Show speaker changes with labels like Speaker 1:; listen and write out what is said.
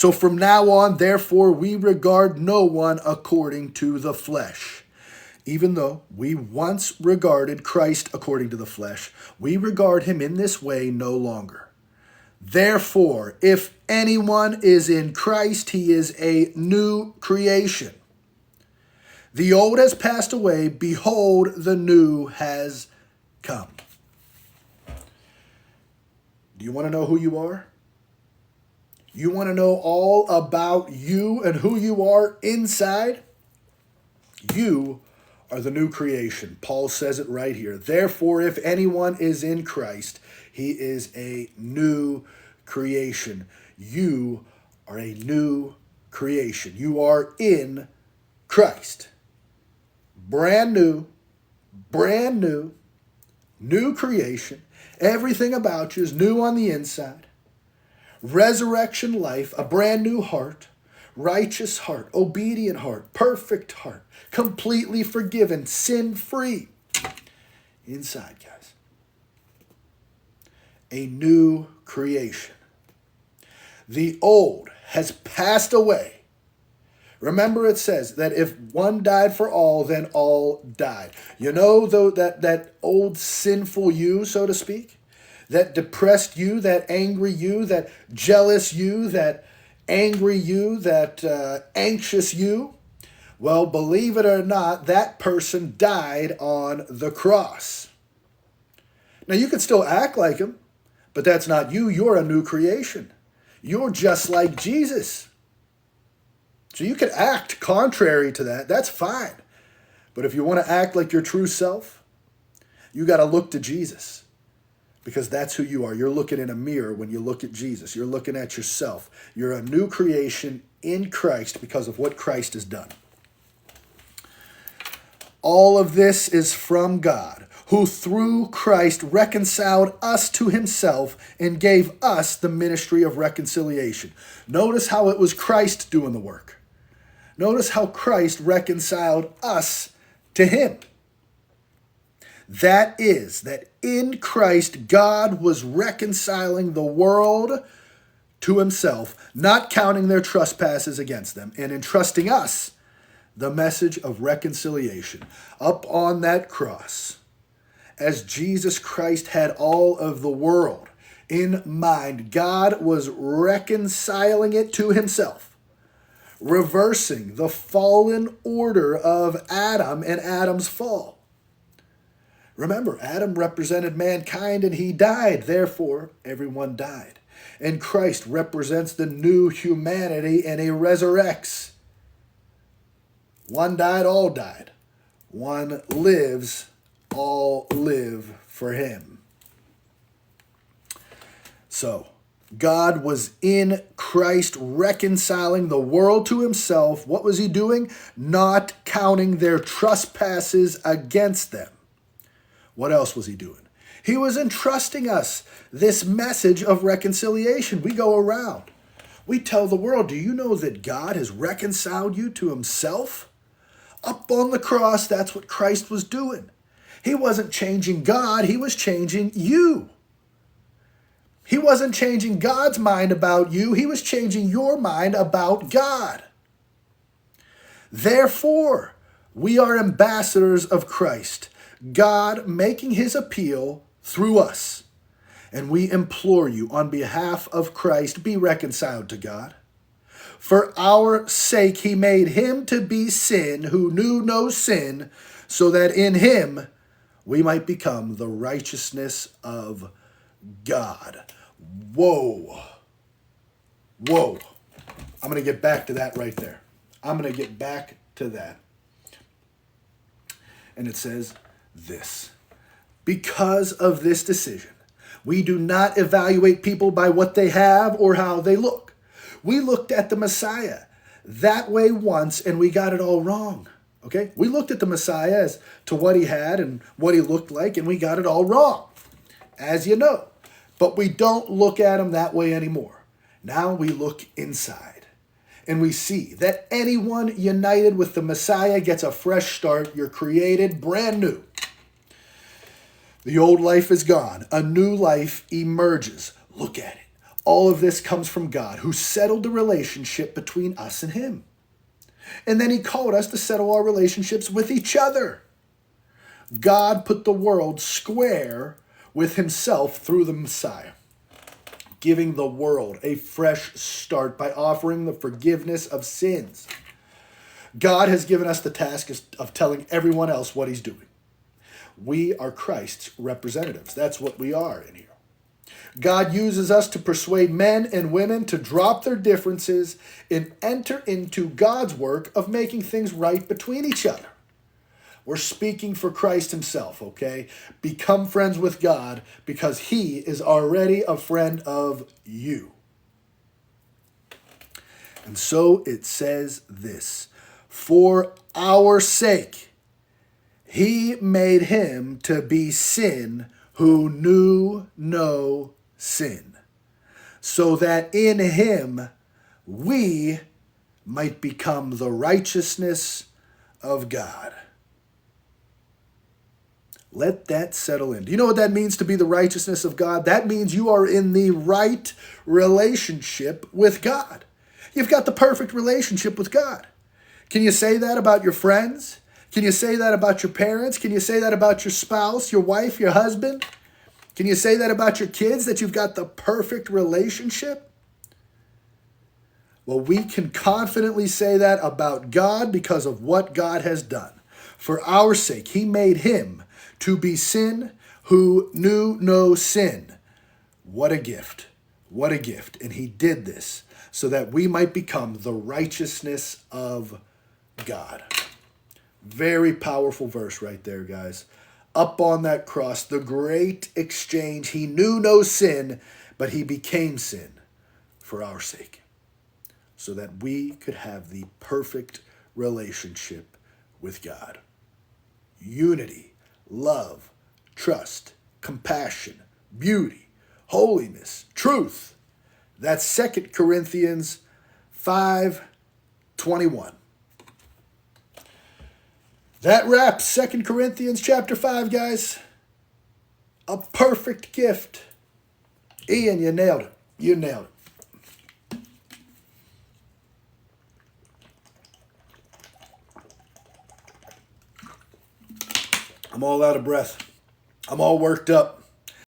Speaker 1: So from now on, therefore, we regard no one according to the flesh. Even though we once regarded Christ according to the flesh, we regard him in this way no longer. Therefore, if anyone is in Christ, he is a new creation. The old has passed away. Behold, the new has come. Do you want to know who you are? You want to know all about you and who you are inside? You are the new creation. Paul says it right here. Therefore, if anyone is in Christ, he is a new creation. You are a new creation. You are in Christ. Brand new, new creation. Everything about you is new on the inside. Resurrection life, a brand new heart, righteous heart, obedient heart, perfect heart, completely forgiven, sin-free. Inside, guys. A new creation. The old has passed away. Remember, it says that if one died for all, then all died. You know, though, that old sinful you, so to speak, that depressed you, that angry you, that jealous you, that angry you, that anxious you. Well, believe it or not, that person died on the cross. Now, you can still act like him, but that's not you. You're a new creation. You're just like Jesus. So you can act contrary to that. That's fine. But if you want to act like your true self, you got to look to Jesus. Because that's who you are. You're looking in a mirror when you look at Jesus. You're looking at yourself. You're a new creation in Christ because of what Christ has done. All of this is from God, who through Christ reconciled us to himself and gave us the ministry of reconciliation. Notice how it was Christ doing the work. Notice how Christ reconciled us to him. That is, that in Christ, God was reconciling the world to himself, not counting their trespasses against them, and entrusting us the message of reconciliation. Up on that cross, as Jesus Christ had all of the world in mind, God was reconciling it to himself, reversing the fallen order of Adam and Adam's fall. Remember, Adam represented mankind and he died. Therefore, everyone died. And Christ represents the new humanity and he resurrects. One died, all died. One lives, all live for him. So, God was in Christ reconciling the world to himself. What was he doing? Not counting their trespasses against them. What else was he doing? He was entrusting us this message of reconciliation. We go around. We tell the world, do you know that God has reconciled you to himself? Up on the cross, that's what Christ was doing. He wasn't changing God, he was changing you. He wasn't changing God's mind about you, he was changing your mind about God. Therefore, we are ambassadors of Christ, God making his appeal through us. And we implore you on behalf of Christ, be reconciled to God. For our sake he made him to be sin who knew no sin, so that in him we might become the righteousness of God. Whoa. Whoa. I'm going to get back to that right there. I'm going to get back to that. And it says this. Because of this decision, we do not evaluate people by what they have or how they look. We looked at the Messiah that way once and we got it all wrong. Okay? We looked at the Messiah as to what he had and what he looked like and we got it all wrong, as you know. But we don't look at him that way anymore. Now we look inside and we see that anyone united with the Messiah gets a fresh start. You're created brand new. The old life is gone. A new life emerges. Look at it. All of this comes from God, who settled the relationship between us and him. And then he called us to settle our relationships with each other. God put the world square with himself through the Messiah, giving the world a fresh start by offering the forgiveness of sins. God has given us the task of telling everyone else what he's doing. We are Christ's representatives. That's what we are in here. God uses us to persuade men and women to drop their differences and enter into God's work of making things right between each other. We're speaking for Christ himself, okay? Become friends with God because he is already a friend of you. And so it says this, for our sake, he made him to be sin who knew no sin, so that in him we might become the righteousness of God. Let that settle in. Do you know what that means to be the righteousness of God? That means you are in the right relationship with God. You've got the perfect relationship with God. Can you say that about your friends? Can you say that about your parents? Can you say that about your spouse, your wife, your husband? Can you say that about your kids, that you've got the perfect relationship? Well, we can confidently say that about God because of what God has done. For our sake, he made him to be sin who knew no sin. What a gift. What a gift. And he did this so that we might become the righteousness of God. Very powerful verse right there, guys. Up on that cross, the great exchange. He knew no sin, but he became sin for our sake, so that we could have the perfect relationship with God. Unity, love, trust, compassion, beauty, holiness, truth. That's 2 Corinthians 5:21. That wraps 2 Corinthians chapter 5, guys. A perfect gift. Ian, you nailed it. You nailed it. I'm all out of breath. I'm all worked up.